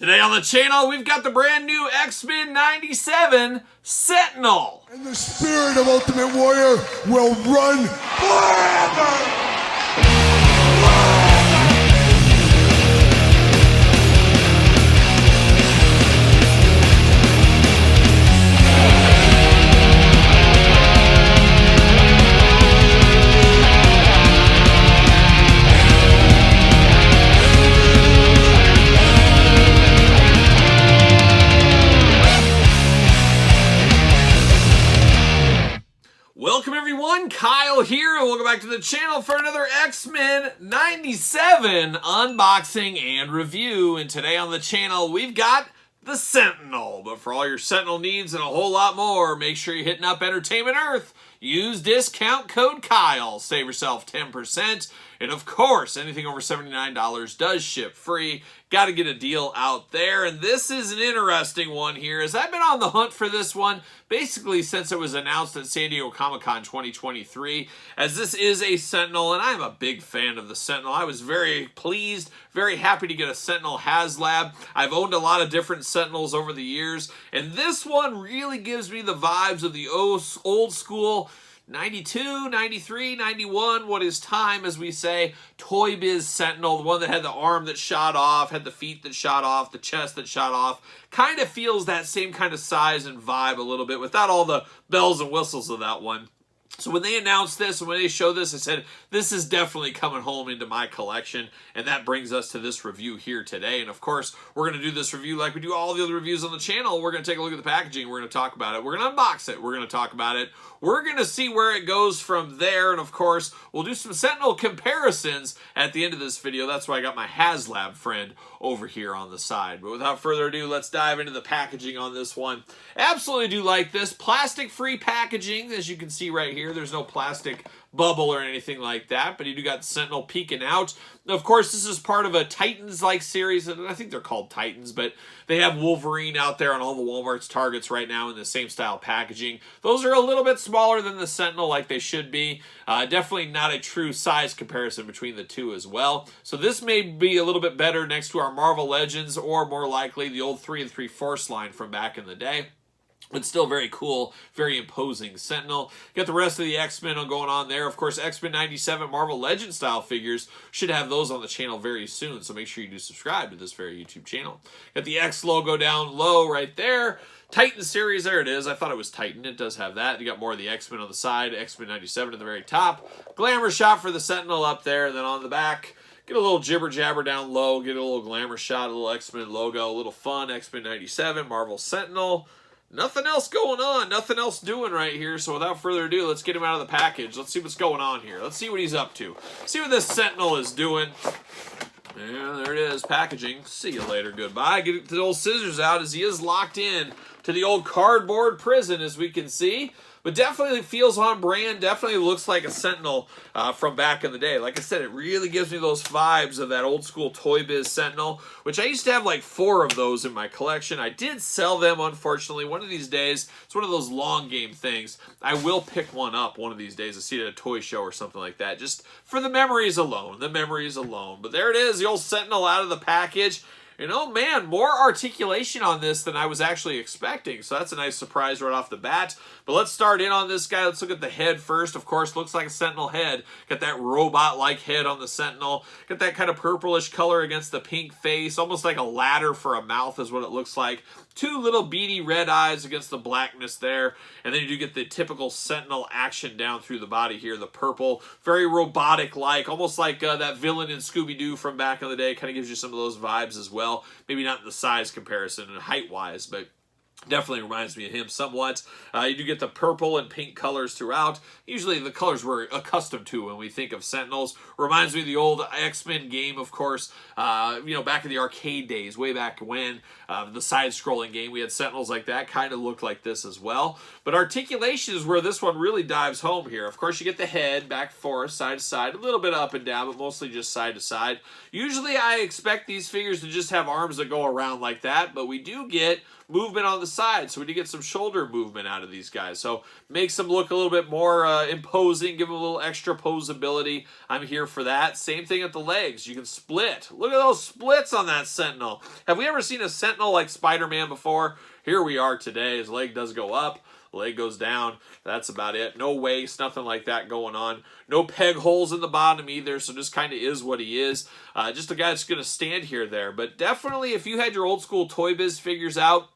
Today on the channel, we've got the brand new X-Men 97 Sentinel. And the spirit of Ultimate Warrior will run forever! Welcome everyone, Kyle here, and welcome back to the channel for another X-Men 97 unboxing and review. And today on the channel, we've got the Sentinel. But for all your Sentinel needs and a whole lot more, make sure you're hitting up Entertainment Earth. Use discount code Kyle, save yourself 10%. And of course, anything over $79 does ship free. Got to get a deal out there. And this is an interesting one here, as I've been on the hunt for this one basically since it was announced at San Diego Comic-Con 2023, as this is a Sentinel, and I'm a big fan of the Sentinel. I was very pleased, very happy to get a Sentinel HasLab. I've owned a lot of different Sentinels over the years, and this one really gives me the vibes of the old school 92, 93, 91, what is time, as we say, Toy Biz Sentinel, the one that had the arm that shot off, had the feet that shot off, the chest that shot off. Kind of feels that same kind of size and vibe a little bit, without all the bells and whistles of that one. So when they announced this, and when they showed this, I said, this is definitely coming home into my collection, and that brings us to this review here today. And of course, we're going to do this review like we do all the other reviews on the channel. We're going to take a look at the packaging, we're going to talk about it, we're going to unbox it, we're going to talk about it, we're going to see where it goes from there, and of course, we'll do some Sentinel comparisons at the end of this video. That's why I got my HasLab friend over here on the side. But without further ado, let's dive into the packaging on this one. Absolutely do like this. Plastic-free packaging, as you can see right here. There's no plastic bubble or anything like that, but you do got Sentinel peeking out. Of course, this is part of a Titans-like series, and I think they're called Titans, but they have Wolverine out there on all the Walmart's Targets right now in the same style packaging. Those are a little bit smaller than the Sentinel, like they should be. Definitely not a true size comparison between the two as well. So this may be a little bit better next to our Marvel Legends, or more likely the old 3 3/4 line from back in the day. But still very cool, very imposing Sentinel. Got the rest of the X-Men going on there. Of course, X-Men 97 Marvel Legends style figures. Should have those on the channel very soon, so make sure you do subscribe to this very YouTube channel. Got the X logo down low right there. Titan series, there it is. I thought it was Titan. It does have that. You got more of the X-Men on the side, X-Men 97 at the very top. Glamour shot for the Sentinel up there, and then on the back, get a little jibber jabber down low, get a little glamour shot, a little X-Men logo, a little fun, X-Men 97, Marvel Sentinel. Nothing else going on, nothing else doing right here, so without further ado, let's get him out of the package. Let's see what's going on here. Let's see what he's up to. See what this Sentinel is doing. Yeah, there it is, packaging. See you later, goodbye. Get the old scissors out, as he is locked in to the old cardboard prison, as we can see. But definitely feels on brand, definitely looks like a Sentinel from back in the day. Like I said, it really gives me those vibes of that old school Toy Biz Sentinel, which I used to have like 4 of those in my collection. I did sell them, unfortunately. One of these days, it's one of those long game things. I will pick one up one of these days. I see it at a toy show or something like that, just for the memories alone, But there it is, the old Sentinel out of the package. And oh man, more articulation on this than I was actually expecting. So that's a nice surprise right off the bat. But let's start in on this guy. Let's look at the head first. Of course, looks like a Sentinel head. Got that robot-like head on the Sentinel. Got that kind of purplish color against the pink face. Almost like a ladder for a mouth is what it looks like. 2 little beady red eyes against the blackness there. And then you do get the typical Sentinel action down through the body here. The purple, very robotic-like. Almost like that villain in Scooby-Doo from back in the day. Kind of gives you some of those vibes as well. Maybe not in the size comparison and height-wise, but definitely reminds me of him somewhat. You do get the purple and pink colors throughout. Usually the colors we're accustomed to when we think of Sentinels. Reminds me of the old X-Men game, of course. You know, back in the arcade days, way back when, the side-scrolling game, we had Sentinels like that. Kind of looked like this as well. But articulation is where this one really dives home here. Of course, you get the head back and forth, side to side, a little bit up and down, but mostly just side to side. Usually I expect these figures to just have arms that go around like that, but we do get movement on the side, so we need to get some shoulder movement out of these guys. So makes them look a little bit more imposing, give them a little extra posability. I'm here for that. Same thing at the legs. You can split. Look at those splits on that Sentinel. Have we ever seen a Sentinel like Spider-Man before? Here we are today. His leg does go up. Leg goes down. That's about it. No waist, nothing like that going on. No peg holes in the bottom either, so just kind of is what he is. Just a guy that's going to stand here there. But definitely, if you had your old school Toy Biz figures out,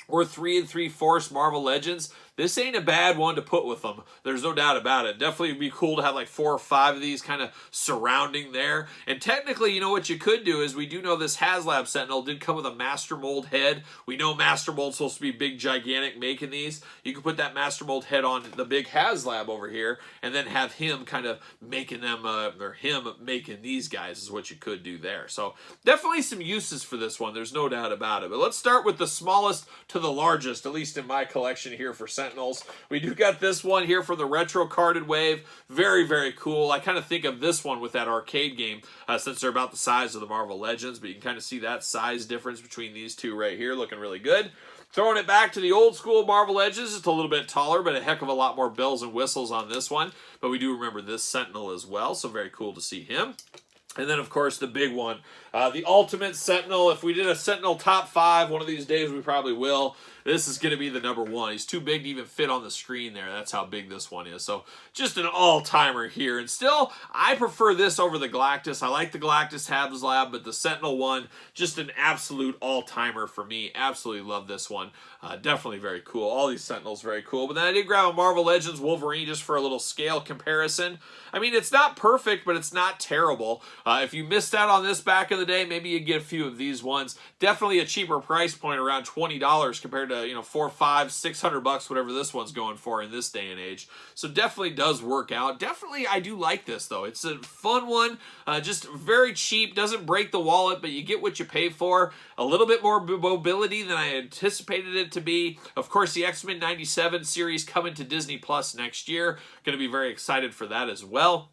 or 3 3/4 Marvel Legends, this ain't a bad one to put with them. There's no doubt about it. Definitely would be cool to have like 4 or 5 of these kind of surrounding there. And technically, you know what you could do is, we do know this HasLab Sentinel did come with a Master Mold head. We know Master Mold's supposed to be big, gigantic making these. You can put that Master Mold head on the big HasLab over here and then have him kind of making them, or him making these guys is what you could do there. So definitely some uses for this one. There's no doubt about it. But let's start with the smallest to the largest, at least in my collection here for Sentinels. We do got this one here for the retro carded wave. Very, very cool. I kind of think of this one with that arcade game, since they're about the size of the Marvel Legends, but you can kind of see that size difference between these two right here, looking really good. Throwing it back to the old school Marvel Legends, it's a little bit taller, but a heck of a lot more bells and whistles on this one. But we do remember this Sentinel as well, so very cool to see him. And then, of course, the big one, the Ultimate Sentinel. If we did a Sentinel top 5, one of these days we probably will, this is going to be the #1. He's too big to even fit on the screen there. That's how big this one is. So just an all-timer here. And still, I prefer this over the Galactus. I like the Galactus HasLab, but the Sentinel one, just an absolute all-timer for me. Absolutely love this one. Definitely very cool. All these Sentinels very cool. But then I did grab a Marvel Legends Wolverine just for a little scale comparison. I mean, it's not perfect, but it's not terrible. If you missed out on this back in the day, maybe you get a few of these ones. Definitely a cheaper price point, around $20 compared to, you know, $400, $500, $600, whatever this one's going for in this day and age. So definitely does work out. Definitely, I do like this though. It's a fun one, just very cheap, doesn't break the wallet, but you get what you pay for. A little bit more mobility than I anticipated it to be. Of course, the X-Men 97 series coming to Disney Plus next year. Going to be very excited for that as well.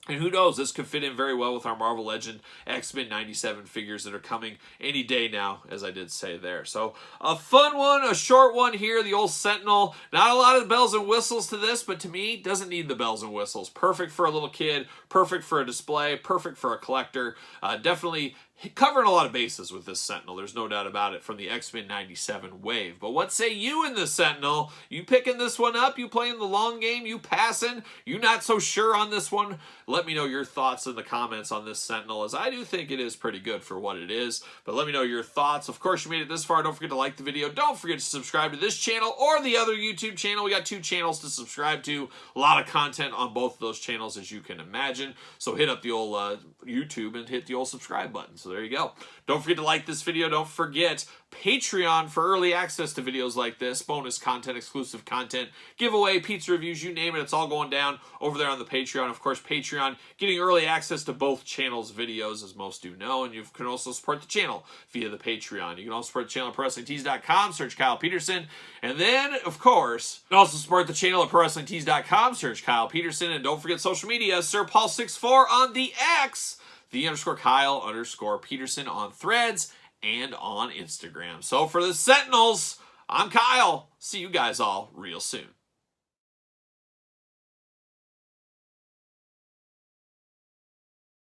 And who knows, this could fit in very well with our Marvel Legend X-Men 97 figures that are coming any day now, as I did say there. So a fun one, a short one here, the old Sentinel. Not a lot of bells and whistles to this, but to me, doesn't need the bells and whistles. Perfect for a little kid, perfect for a display, perfect for a collector. Definitely covering a lot of bases with this Sentinel. There's no doubt about it, from the X-Men 97 wave. But what say you in the Sentinel? You picking this one up? You playing the long game? You passing? You not so sure on this one? Let me know your thoughts in the comments on this Sentinel, as I do think it is pretty good for what it is. But let me know your thoughts. Of course, you made it this far. Don't forget to like the video. Don't forget to subscribe to this channel or the other YouTube channel. We got 2 channels to subscribe to. A lot of content on both of those channels, as you can imagine. So hit up the old YouTube and hit the old subscribe button. So there you go. Don't forget to like this video. Don't forget Patreon for early access to videos like this, bonus content, exclusive content, giveaway, pizza reviews, you name it. It's all going down over there on the Patreon. Of course, Patreon getting early access to both channels' videos, as most do know, and you can also support the channel via the Patreon. You can also support the channel at ProWrestlingTees.com, search Kyle Peterson, and then, of course, you can also support the channel at ProWrestlingTees.com, search Kyle Peterson, and don't forget social media, SirPaul64 on the X, _Kyle_Peterson on Threads and on Instagram. So for the Sentinels, I'm Kyle. See you guys all real soon.